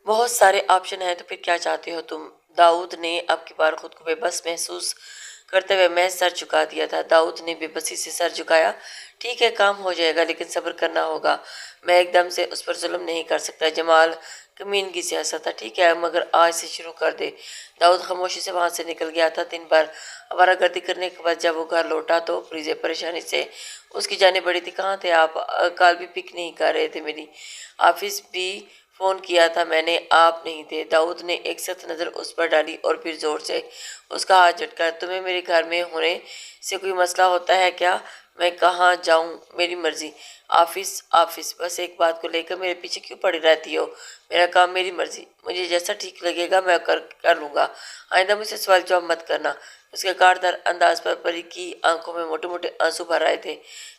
بہت سارے آپشن ہیں، تو پھر کیا چاہتے ہو تم؟ داؤد نے اب کی بار خود کو بے بس محسوس کرتے ہوئے میں سر جھکا دیا تھا۔ داؤد نے بے بسی سے سر جھکایا۔ ٹھیک ہے، کام ہو جائے گا، لیکن صبر کرنا ہوگا۔ میں ایک دم سے اس پر ظلم نہیں کر سکتا۔ جمال کمینگی سے ہنسا تھا۔ ٹھیک ہے، مگر آج سے شروع کر دے۔ داؤد خاموشی سے وہاں سے نکل گیا تھا۔ دن بھر آوارہ گردی کرنے کے بعد جب وہ گھر لوٹا تو فریزے پریشانی سے اس کی جانیں بڑی تھی۔ کہاں تھے آپ؟ کال بھی پک نہیں کر رہے تھے میری۔ آفس بھی فون کیا تھا میں نے، آپ نہیں تھے۔ داؤد نے ایک سخت نظر اس پر ڈالی اور پھر زور سے اس کا ہاتھ جھٹکا۔ تمہیں میرے گھر میں ہونے سے کوئی مسئلہ ہوتا ہے کیا؟ میں کہاں جاؤں؟ میری مرضی۔ آفس بس ایک بات کو لے کر میرے پیچھے کیوں پڑی رہتی ہو؟ میرا کام میری مرضی، مجھے جیسا ٹھیک لگے گا میں کر لوں گا۔ آئندہ مجھ سے سوال جواب مت کرنا۔ اس کے کاٹدار انداز پر پری کی آنکھوں میں موٹے موٹے آنسو بھر آئے تھے۔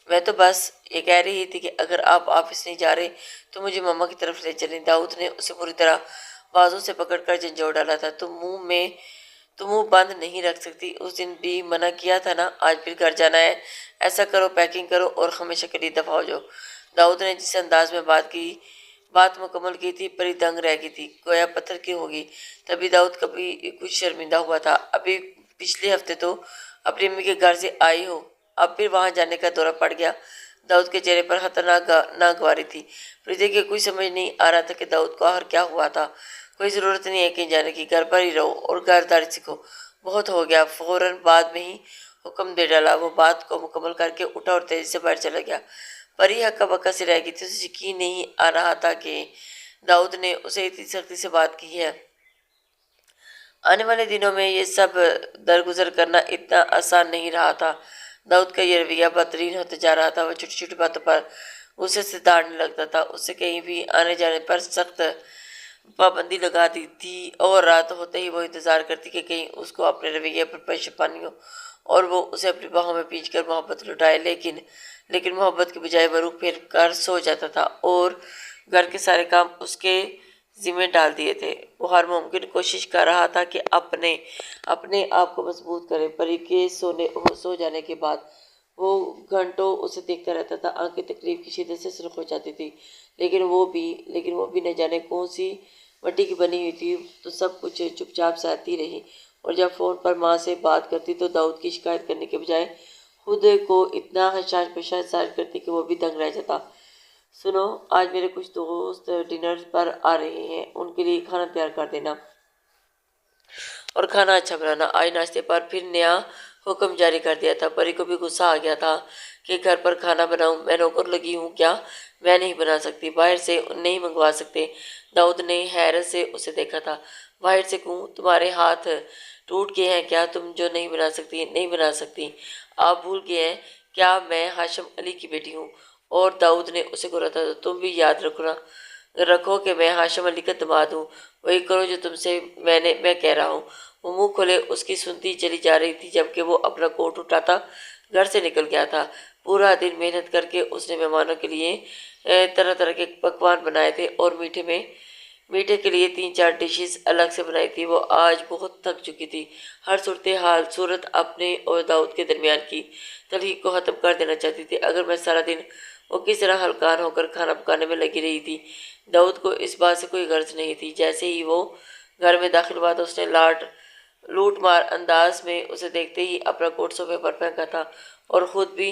میں تو بس یہ کہہ رہی تھی کہ اگر آپ آفس نہیں جا رہے تو مجھے ماما کی طرف لے چلیں۔ داؤد نے اسے پوری طرح بازو سے پکڑ کر جھنجھوڑ ڈالا تھا۔ تم منہ بند نہیں رکھ سکتی؟ اس دن بھی منع کیا تھا نا، آج پھر گھر جانا ہے۔ ایسا کرو، پیکنگ کرو اور ہمیشہ کے لیے دفع ہو جاؤ۔ داؤد نے جس انداز میں بات مکمل کی تھی، پری دنگ رہ گئی تھی، گویا پتھر کی ہوگی۔ تبھی داؤد کبھی کچھ شرمندہ ہوا تھا۔ ابھی پچھلے ہفتے تو اپنی امی کے گھر سے آئی ہو، اب پھر وہاں جانے کا دورہ پڑ گیا۔ داؤد کے چہرے پر خطرناک ناگواری تھی۔ فریدے کے کوئی سمجھ نہیں آ رہا تھا کہ داؤد کو آخر کیا ہوا تھا۔ کوئی ضرورت نہیں ہے کہیں جانے کی، گھر پر ہی رہو اور گھرداری سیکھو۔ بہت ہو گیا۔ فوراً بعد میں ہی حکم دے ڈالا۔ وہ بات کو مکمل کر کے اٹھا اور تیزی سے باہر چلا گیا۔ پری ہکا بکا سے رہ گئی تھی۔ اسے یقین نہیں آ رہا تھا کہ داؤد نے اسے اتنی سختی سے بات کی ہے۔ آنے والے دنوں میں یہ سب درگزر کرنا اتنا آسان نہیں رہا تھا۔ داؤد کا یہ رویہ بدترین ہوتے جا رہا تھا۔ وہ چھوٹی چھوٹی باتوں پر غصے سے داڑنے لگتا تھا۔ اس سے کہیں بھی آنے جانے پر سخت پابندی لگا دی تھی اور رات ہوتے ہی وہ انتظار کرتی کہ کہیں اس کو اپنے رویے پر پشیمانی ہو اور وہ اسے اپنی باہوں میں کھینچ کر محبت لٹائے، لیکن محبت کے بجائے وہ رخ پھیر کر سو جاتا تھا اور گھر کے سارے کام اس کے ذمہ ڈال دیے تھے۔ وہ ہر ممکن کوشش کر رہا تھا کہ اپنے آپ کو مضبوط کرے۔ پری کے سو جانے کے بعد وہ گھنٹوں اسے دیکھتا رہتا تھا۔ آنکھیں تکلیف کی شدت سے سرخ ہو جاتی تھی، لیکن وہ بھی نہ جانے کون سی مٹی کی بنی ہوئی تھی، تو سب کچھ چپ چاپ سہتی رہی۔ اور جب فون پر ماں سے بات کرتی تو داؤد کی شکایت کرنے کے بجائے خود کو اتنا حشاش بشاش ظاہر کرتی کہ وہ بھی دنگ رہ جاتا۔ سنو، آج میرے کچھ دوست ڈنر پر آ رہے ہیں، ان کے لیے کھانا تیار کر دینا اور کھانا اچھا بنانا۔ آج ناشتے پر پھر نیا حکم جاری کر دیا تھا۔ پری کو بھی غصہ آ گیا تھا کہ گھر پر کھانا بناؤں؟ میں نوکر لگی ہوں کیا؟ میں نہیں بنا سکتی؟ باہر سے نہیں منگوا سکتے؟ داؤد نے حیرت سے اسے دیکھا تھا۔ باہر سے کیوں؟ تمہارے ہاتھ ٹوٹ گئے ہیں کیا؟ تم جو نہیں بنا سکتی؟ آپ بھول گئے ہیں کیا میں ہاشم علی کی بیٹی ہوں؟ اور داؤد نے اسے گھوراتا تھا، تم بھی یاد رکھو کہ میں ہاشم علی کا داماد ہوں۔ وہی کرو جو تم سے میں کہہ رہا ہوں۔ وہ منہ کھولے اس کی سنتی چلی جا رہی تھی جبکہ وہ اپنا کوٹ اٹھاتا گھر سے نکل گیا تھا۔ پورا دن محنت کر کے اس نے مہمانوں کے لیے طرح طرح کے پکوان بنائے تھے اور میٹھے کے لیے 3-4 ڈشز الگ سے بنائی تھی۔ وہ آج بہت تھک چکی تھی۔ ہر صورت اپنے اور داؤد کے درمیان کی تلخی کو ختم کر دینا چاہتی تھی۔ اگر میں سارا دن وہ کس طرح ہلکان ہو کر کھانا پکانے میں لگی رہی تھی۔ داؤد کو اس بات سے کوئی غرض نہیں تھی۔ جیسے ہی وہ گھر میں داخل ہوا تو اس نے لوٹ مار انداز میں اسے دیکھتے ہی اپنا کوٹ صوفے پر پھینکا تھا اور خود بھی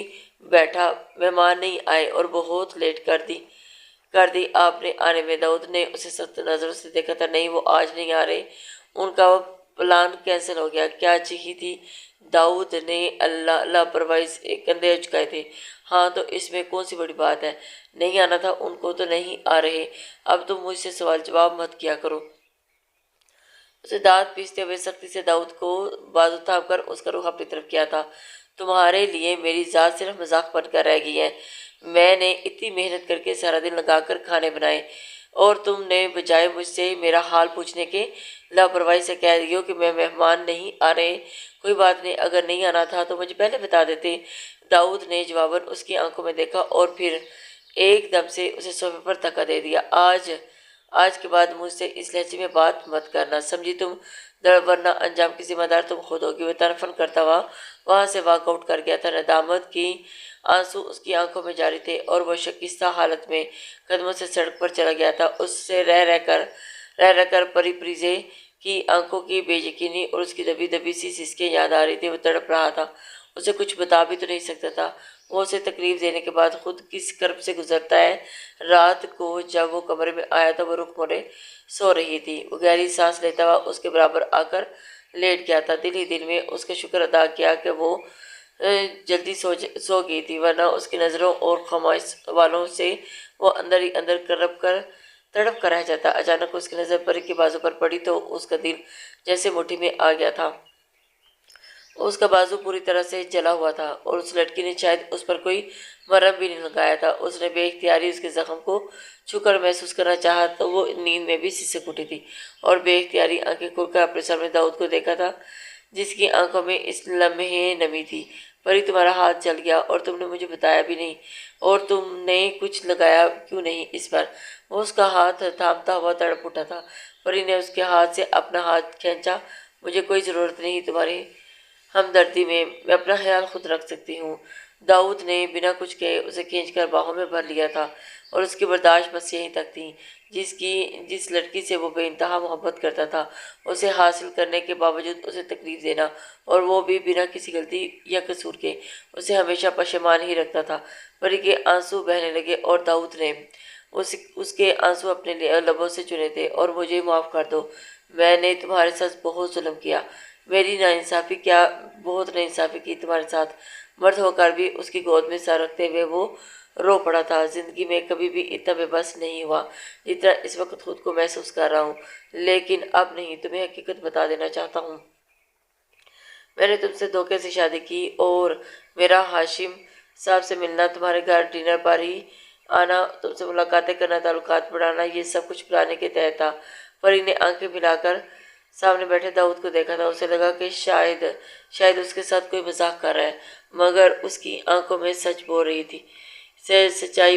بیٹھا۔ مہمان نہیں آئے اور بہت لیٹ کر دی آپ نے آنے میں؟ داؤد نے اسے سخت نظروں سے دیکھا تھا۔ نہیں، وہ آج نہیں آ رہے، ان کا پلان کینسل ہو گیا۔ کیا چیخی تھی؟ داؤد نے لاپرواہی سے کندھے اچکائے تھے۔ ہاں تو اس میں کون سی بڑی بات ہے؟ نہیں آنا تھا ان کو تو نہیں آ رہے۔ اب تم مجھ سے سوال جواب مت کیا کرو۔ اسے دانت پیستے ہوئے سختی سے داؤد کو بازو تھام کر اس کا رخ اپنی طرف کیا تھا۔ تمہارے لیے میری ذات صرف مذاق بن کر رہ گئی ہے۔ میں نے اتنی محنت کر کے سارا دن لگا کر کھانے بنائے اور تم نے بجائے مجھ سے میرا حال پوچھنے کے لاپرواہی سے کہہ دی ہو کہ مہمان نہیں آ رہے۔ کوئی بات نہیں، اگر نہیں آنا تھا تو مجھے پہلے بتا دیتے۔ داؤد نے جواباً اس کی آنکھوں میں دیکھا اور پھر ایک دم سے اسے صوفے پر دھکا دے دیا۔ آج کے بعد مجھ سے اس لہجے میں بات مت کرنا، سمجھی تم؟ ورنہ انجام کی ذمہ دار تم خود ہوگی۔ وہ تنفن کرتا ہوا وہاں سے واک آؤٹ کر گیا تھا۔ ندامت کی آنسو اس کی آنکھوں میں جاری تھے اور وہ شکستہ حالت میں قدموں سے سڑک پر چلا گیا تھا۔ اس سے رہ کر رہ رہ کر پری پریزے کی آنکھوں کی بے یقینی اور اس کی دبی دبی سی سسکیں یاد آ رہی تھی۔ وہ تڑپ رہا تھا، اسے کچھ بتا بھی تو نہیں سکتا تھا۔ وہ اسے تکلیف دینے کے بعد خود کس کرب سے گزرتا ہے۔ رات کو جب وہ کمرے میں آیا تو وہ رخ موڑے سو رہی تھی۔ وہ گہری سانس لیتا ہوا اس کے برابر آ کر لیٹ گیا تھا۔ دل ہی دل میں اس کا شکر ادا کیا کہ وہ جلدی سو گئی تھی، ورنہ اس کی نظروں اور خاموش والوں سے وہ اندر ہی اندر تڑپ کر رہ جاتا۔ اچانک اس کی نظر پری کے بازو پر پڑی تو اس کا دل جیسے مٹھی میں آ گیا تھا۔ اس کا بازو پوری طرح سے جلا ہوا تھا اور اس لڑکی نے شاید اس پر کوئی مرہم بھی نہیں لگایا تھا۔ اس نے بے اختیاری اس کے زخم کو چھو کر محسوس کرنا چاہا تو وہ نیند میں بھی سسک اٹھی تھی اور بے اختیاری آنکھیں کھول کر اپنے سامنے داؤد کو دیکھا تھا، جس کی آنکھوں میں اس لمحے نمی تھی۔ پری، تمہارا ہاتھ جل گیا اور تم نے مجھے بتایا بھی نہیں، اور تم نے کچھ لگایا کیوں نہیں اس پر؟ وہ اس کا ہاتھ تھامتا ہوا تڑپ اٹھا تھا۔ پری نے اس کے ہاتھ سے اپنا ہاتھ کھینچا۔ مجھے کوئی ضرورت نہیں تمہاری ہمدردی میں اپنا خیال خود رکھ سکتی ہوں۔ داؤد نے بنا کچھ کہے اسے کھینچ کر باہوں میں بھر لیا تھا، اور اس کی برداشت بس یہیں تک تھی۔ جس لڑکی سے وہ بے انتہا محبت کرتا تھا، اسے حاصل کرنے کے باوجود اسے تکلیف دینا، اور وہ بھی بنا کسی غلطی یا قصور کے، اسے ہمیشہ پشیمان ہی رکھتا تھا۔ پری کے آنسو بہنے لگے اور داؤد نے اس کے آنسو اپنے لبوں سے چنے تھے۔ اور مجھے معاف کر دو، میں نے تمہارے ساتھ بہت ظلم کیا، میری ناانصافی کیا، بہت ناانصافی کی تمہارے ساتھ۔ مرد ہو کر بھی اس کی گود میں سر رکھتے ہوئے وہ رو پڑا تھا۔ زندگی میں کبھی بھی اتنا بے بس نہیں ہوا جتنا اس وقت خود کو محسوس کر رہا ہوں، لیکن اب نہیں، تمہیں حقیقت بتا دینا چاہتا ہوں۔ میں نے تم سے دھوکے سے شادی کی، اور میرا ہاشم صاحب سے ملنا، تمہارے گھر ڈنر پر ہی آنا، تم سے ملاقاتیں کرنا، تعلقات بڑھانا، یہ سب کچھ پلانے کے تحت تھا۔ پری نے آنکھیں ملا کر سامنے بیٹھے داؤد کو دیکھا تھا۔ اسے لگا کہ شاید اس کے ساتھ کوئی مذاق کر رہا ہے، مگر اس کی آنکھوں میں سچائی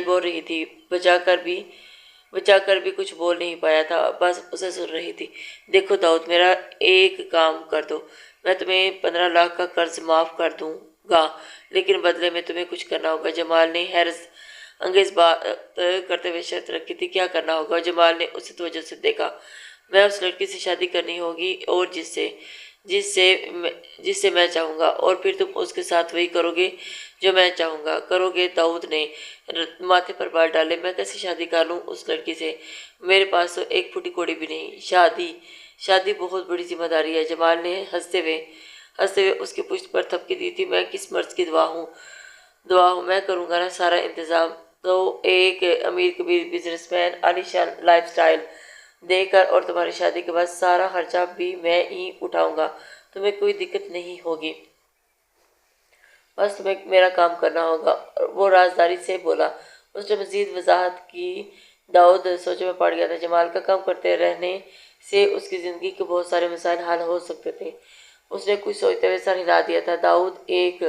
بول رہی تھی۔ بچا کر بھی کچھ بول نہیں پایا تھا، بس اسے سن رہی تھی۔ دیکھو داؤد، میرا ایک کام کر دو، میں تمہیں 15 لاکھ کا قرض معاف کر دوں گا، لیکن بدلے میں تمہیں کچھ کرنا ہوگا۔ جمال نے حیرت انگیز بات کرتے ہوئے شرط رکھی تھی۔ کیا کرنا ہوگا؟ جمال نے اسے توجہ سے دیکھا۔ میں اس لڑکی سے شادی کرنی ہوگی، اور جس سے میں چاہوں گا، اور پھر تم اس کے ساتھ وہی کرو گے جو میں چاہوں گا۔ کرو گے؟ داؤد نے ماتھے پر بال ڈالے۔ میں کیسے شادی کر لوں اس لڑکی سے؟ میرے پاس تو ایک پھوٹی کوڑی بھی نہیں۔ شادی بہت بڑی ذمہ داری ہے۔ جمال نے ہنستے ہوئے اس کی پشت پر تھپکی دی تھی۔ میں کس مرض کی دعا ہوں، میں کروں گا نا سارا انتظام۔ تو ایک امیر کبیر بزنس مین، عالی شان لائف سٹائل دے کر، اور تمہاری شادی کے بعد سارا خرچہ بھی میں ہی اٹھاؤں گا، تمہیں کوئی دقت نہیں ہوگی، بس تمہیں میرا کام کرنا ہوگا۔ وہ رازداری سے بولا۔ اس نے مزید وضاحت کی۔ داؤد سوچوں میں پڑ گیا تھا۔ جمال کا کام کرتے رہنے سے اس کی زندگی کے بہت سارے مسائل حل ہو سکتے تھے۔ اس نے کچھ سوچتے ہوئے سر ہلا دیا تھا۔ داؤد ایک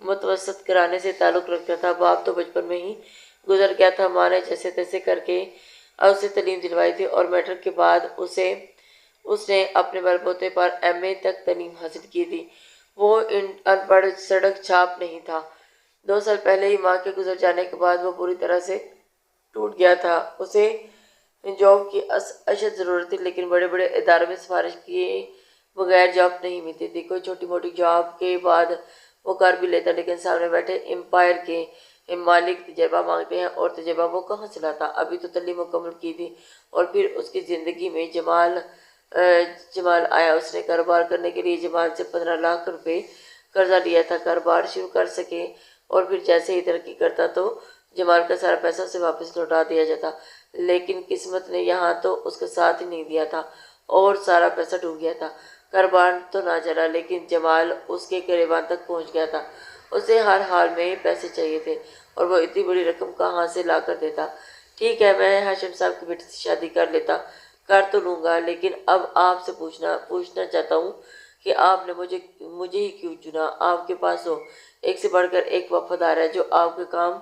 متوسط گھرانے سے تعلق رکھتا تھا۔ باپ تو بچپن میں ہی گزر گیا تھا۔ ماں نے جیسے تیسے کر کے اسے تعلیم دلوائی تھی، اور میٹرک کے بعد اس نے اپنے بل بوتے پر MA تک تعلیم حاصل کی تھی۔ وہ ان پڑھ سڑک چھاپ نہیں تھا۔ 2 سال پہلے ہی ماں کے گزر جانے کے بعد وہ پوری طرح سے ٹوٹ گیا تھا۔ اسے جاب کی اشد ضرورت تھی، لیکن بڑے بڑے اداروں میں سفارش کیے بغیر جاب نہیں ملتی تھی۔ کوئی چھوٹی موٹی جاب کے بعد وہ کر بھی لیتا، لیکن سامنے بیٹھے امپائر کے مالک تجربہ مانگتے ہیں، اور تجربہ وہ کہاں سے لاتا؟ ابھی تو تعلیم مکمل کی تھی، اور پھر اس کی زندگی میں جمال آیا۔ اس نے کاروبار کرنے کے لیے جمال سے 15 لاکھ روپے قرضہ لیا تھا، کاروبار شروع کر سکے، اور پھر جیسے ہی ترقی کرتا تو جمال کا سارا پیسہ اسے واپس لوٹا دیا جاتا۔ لیکن قسمت نے یہاں تو اس کا ساتھ ہی نہیں دیا تھا، اور سارا پیسہ ڈوب گیا تھا۔ کاروبار تو نہ چلا، لیکن جمال اس کے گریباں تک پہنچ گیا تھا۔ اسے ہر حال میں پیسے چاہیے تھے، اور وہ اتنی بڑی رقم کہاں سے لا کر دیتا؟ ٹھیک ہے، میں ہاشم صاحب کی بیٹی سے شادی کر تو لوں گا، لیکن اب آپ سے پوچھنا چاہتا ہوں کہ آپ نے مجھے ہی کیوں چنا؟ آپ کے پاس ہو ایک سے بڑھ کر ایک وفادار ہے جو آپ کے کام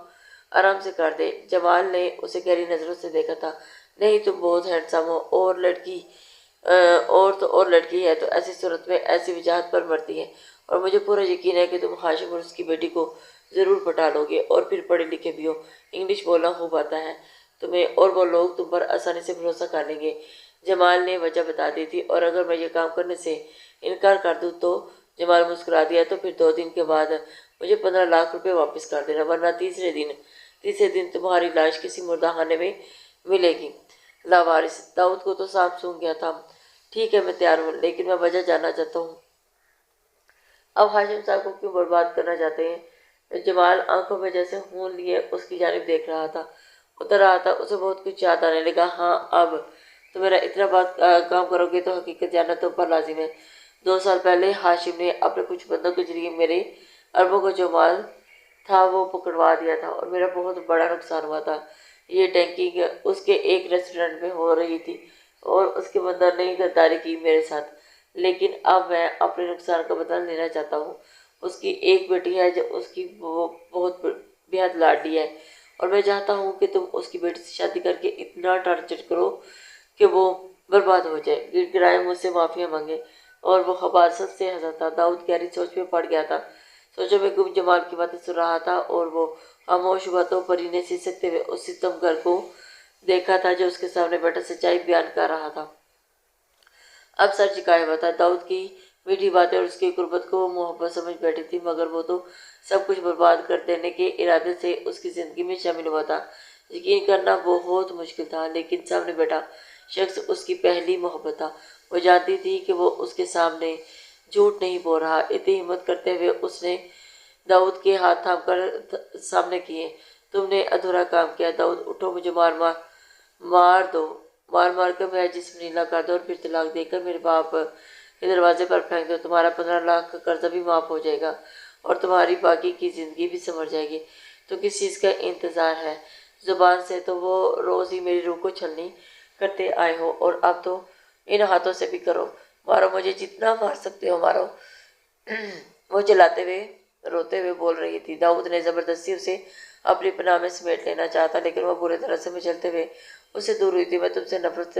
آرام سے کر دے۔ جمال نے اسے گہری نظروں سے دیکھا تھا۔ نہیں، تم بہت ہینڈسم ہو، اور لڑکی ہے تو ایسی صورت میں ایسی وجاہت پر مرتی ہے، اور مجھے پورا یقین ہے کہ تم ہاشم اور اس کی بیٹی کو ضرور پٹا لو گے، اور پھر پڑھے لکھے بھی ہو، انگلش بولنا خوب آتا ہے تمہیں، اور وہ لوگ تم پر آسانی سے بھروسہ کر لیں گے۔ جمال نے وجہ بتا دی تھی، اور اگر میں یہ کام کرنے سے انکار کر دوں تو جمال مسکرا دیا، تو پھر 2 دن کے بعد مجھے 15 لاکھ روپے واپس کر دینا، ورنہ تیسرے دن تمہاری لاش کسی مردہ خانے میں ملے گی۔ لاوارث: داؤد کو تو سانپ سونگھ گیا تھا۔ ٹھیک ہے، میں تیار ہوں، لیکن میں وجہ جاننا چاہتا ہوں۔ اب ہاشم صاحب کو کیوں برباد کرنا چاہتے ہیں؟ جمال آنکھوں میں جیسے خون لیے اس کی جانب دیکھ رہا تھا، اتر رہا تھا، اسے بہت کچھ یاد آنے لگا۔ ہاں، اب تو میرا اتنا بات کام کرو گے تو حقیقت جاننا تم پر لازم ہے۔ 2 سال پہلے ہاشم نے اپنے کچھ بندوں کے ذریعے میرے اربوں کو جو مال تھا وہ پکڑوا دیا تھا، اور میرا بہت بڑا نقصان ہوا تھا۔ یہ ڈینکنگ اس کے ایک ریسٹورنٹ میں ہو رہی تھی، اور اس کے بندر نے غداری کی میرے ساتھ، لیکن اب میں اپنے نقصان کا بدلہ لینا چاہتا ہوں۔ اس کی ایک بیٹی ہے جو اس کی بہت بے حد لاڈلی ہے، اور میں چاہتا ہوں کہ تم اس کی بیٹی سے شادی کر کے اتنا ٹارچر کرو کہ وہ برباد ہو جائے، گڑ گڑائے، مجھ سے معافیا مانگے، اور وہ خباثت سے ہنسا تھا۔ داؤد گہری سوچ میں پڑ گیا تھا، سوچوں میں گم جمال کی باتیں سن رہا تھا، اور وہ خاموش ہوا تو پری نے سسکتے ہوئے اس ستم گر کو دیکھا تھا جو اس کے سامنے بیٹھا سچائی بیان کر رہا تھا۔ اب سر جھکایا ہوا تھا۔ داؤد کی میٹھی باتیں اور اس کی قربت کو وہ محبت سمجھ بیٹھی تھی، مگر وہ تو سب کچھ برباد کر دینے کے ارادے سے اس کی زندگی میں شامل ہوا تھا۔ یقین کرنا بہت مشکل تھا، لیکن سامنے بیٹھا شخص اس کی پہلی محبت تھا۔ وہ جانتی تھی کہ وہ اس کے سامنے جھوٹ نہیں بول رہا۔ اتنی ہمت کرتے ہوئے اس نے داؤد کے ہاتھ تھام کر سامنے کیے۔ تم نے ادھورا کام کیا داؤد، اٹھو، مجھے مار دو، مار کر میرا جسم نیلا کر دو، اور پھر طلاق دے کر میرے باپ کے دروازے پر پھینک دو۔ تمہارا 15 لاکھ کا قرضہ بھی معاف ہو جائے گا، اور تمہاری باقی کی زندگی بھی سنور جائے گی۔ تو کس چیز کا انتظار ہے؟ زبان سے تو وہ روز ہی میری روح کو چھلنی کرتے آئے ہو، اور اب تو ان ہاتھوں سے بھی کرو۔ مارو مجھے، جتنا مار سکتے ہو مارو۔ وہ چلاتے ہوئے روتے ہوئے بول رہی تھی۔ داؤد نے زبردستی اسے اپنی پناہ میں سمیٹ لینا چاہا تھا، لیکن وہ برے طرح سے مچلتے ہوئے اس سے دور ہوئی تھی۔ میں تم سے نفرت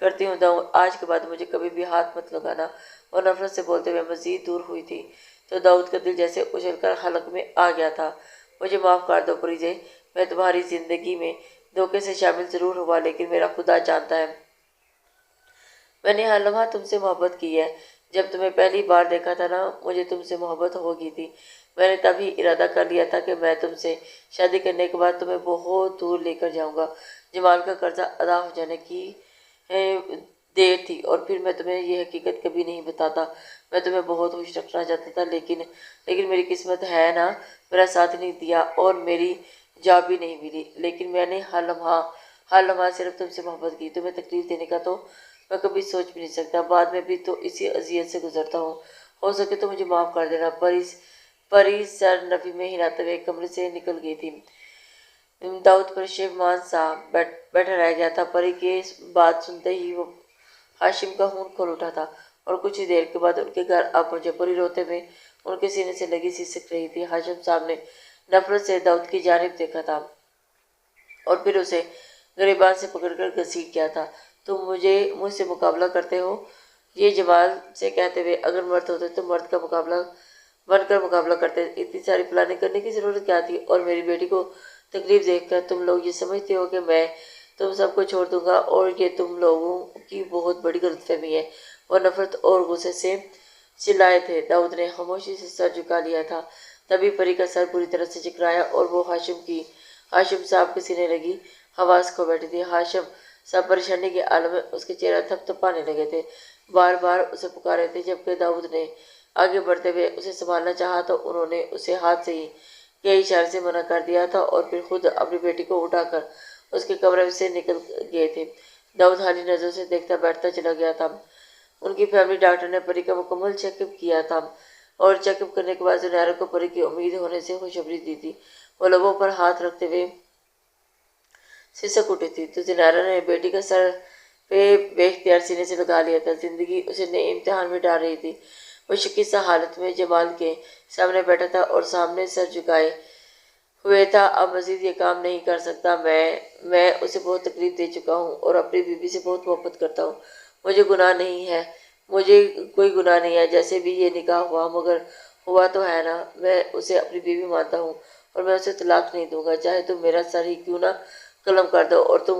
کرتی ہوں داؤد، آج کے بعد مجھے کبھی بھی ہاتھ مت لگانا۔ وہ نفرت سے بولتے ہوئے مزید دور ہوئی تھی تو داؤد کا دل جیسے اچھل کر حلق میں آ گیا تھا۔ مجھے معاف کر دو پریزے، میں تمہاری زندگی میں دھوکے سے شامل ضرور ہوا، لیکن میرا خدا جانتا ہے میں نے ہر لمحہ تم سے محبت کی ہے۔ جب تمہیں پہلی بار دیکھا تھا نا، مجھے تم سے محبت ہو گئی تھی۔ میں نے تب ہی ارادہ کر لیا تھا کہ میں تم سے شادی کرنے کے بعد تمہیں بہت دور لے کر جاؤں گا۔ جمال کا قرضہ ادا ہو جانے کی دیر تھی، اور پھر میں تمہیں یہ حقیقت کبھی نہیں بتاتا۔ میں تمہیں بہت خوش رکھنا چاہتا تھا، لیکن میری قسمت ہے نا، میرا ساتھ نہیں دیا، اور میری جاب بھی نہیں ملی۔ لیکن میں نے ہر لمحہ صرف تم سے محبت کی۔ تمہیں تکلیف دینے کا تو میں کبھی سوچ بھی نہیں سکتا، بعد میں بھی تو اسی اذیت سے گزرتا ہوں۔ ہو سکے تو مجھے معاف کر دینا۔ پری سر نفی میں ہلاتے ہوئے کمرے سے نکل گئی تھی۔ داؤد پریشان سا بیٹھا رہ گیا تھا۔ پری کی بات سنتے ہی وہ ہاشم کا خون کھول اٹھا تھا، اور کچھ ہی دیر کے بعد ان کے گھر آ پہنچے۔ پری روتے ہوئے ان کے سینے سے لگی سسک رہی تھی۔ ہاشم صاحب نے نفرت سے داؤد کی جانب دیکھا تھا، اور پھر اسے گریبان سے پکڑ کر گھسیٹ کیا تھا۔ تم مجھ سے مقابلہ کرتے ہو؟ یہ جمال سے کہتے ہوئے، اگر مرد ہوتے تو مرد کا مقابلہ بن کر مقابلہ کرتے۔ اتنی ساری پلاننگ کرنے کی ضرورت کیا تھی؟ اور میری بیٹی کو تکلیف دیکھ کر تم لوگ یہ سمجھتے ہو کہ میں تم سب کو چھوڑ دوں گا، اور یہ تم لوگوں کی بہت بڑی غلط فہمی ہے۔ وہ نفرت اور غصے سے چلائے تھے۔ داؤد نے خاموشی سے سر جھکا لیا تھا۔ تبھی پری کا سر بری طرح سے چکرایا، اور وہ ہاشم صاحب کے سینے لگی حواس کھو بیٹھی تھی۔ ہاشم صاحب پریشانی کے عالم میں اس کے چہرہ تھپ تھپانے لگے تھے، بار بار اسے پکارے تھے۔ جبکہ داؤد نے آگے بڑھتے ہوئے اسے سنبھالنا چاہا تو انہوں نے اسے ہاتھ سے ہی کے اشارے سے منع کر دیا تھا، اور پھر خود اپنی بیٹی کو اٹھا کر اس کے کمرے سے نکل گئے تھے۔ داؤد حالی نظروں سے دیکھتا بیٹھتا چلا گیا تھا۔ ان کی فیملی ڈاکٹر نے پری کا مکمل چیک اپ کیا تھا، اور چیک اپ کرنے کے بعد زنیرہ کو پری کی امید ہونے سے خوشخبری دی تھی۔ وہ لبوں پر ہاتھ رکھتے ہوئے سسک اٹھی تھی تو زنیرہ نے بیٹی کا سر پہ بے اختیار سینے سے لگا لیا تھا۔ زندگی اسے نئے امتحان میں ڈال رہی تھی۔ وہ شکستہ حالت میں جمال کے سامنے بیٹھا تھا، اور سامنے سر جھکائے ہوئے تھا۔ اب مزید یہ کام نہیں کر سکتا۔ میں اسے بہت تکلیف دے چکا ہوں، اور اپنی بیوی سے بہت محبت کرتا ہوں۔ مجھے کوئی گناہ نہیں ہے۔ جیسے بھی یہ نکاح ہوا، مگر ہوا تو ہے نا۔ میں اسے اپنی بیوی مانتا ہوں، اور میں اسے طلاق نہیں دوں گا، چاہے تم میرا سر ہی کیوں نہ قلم کر دو۔ اور تم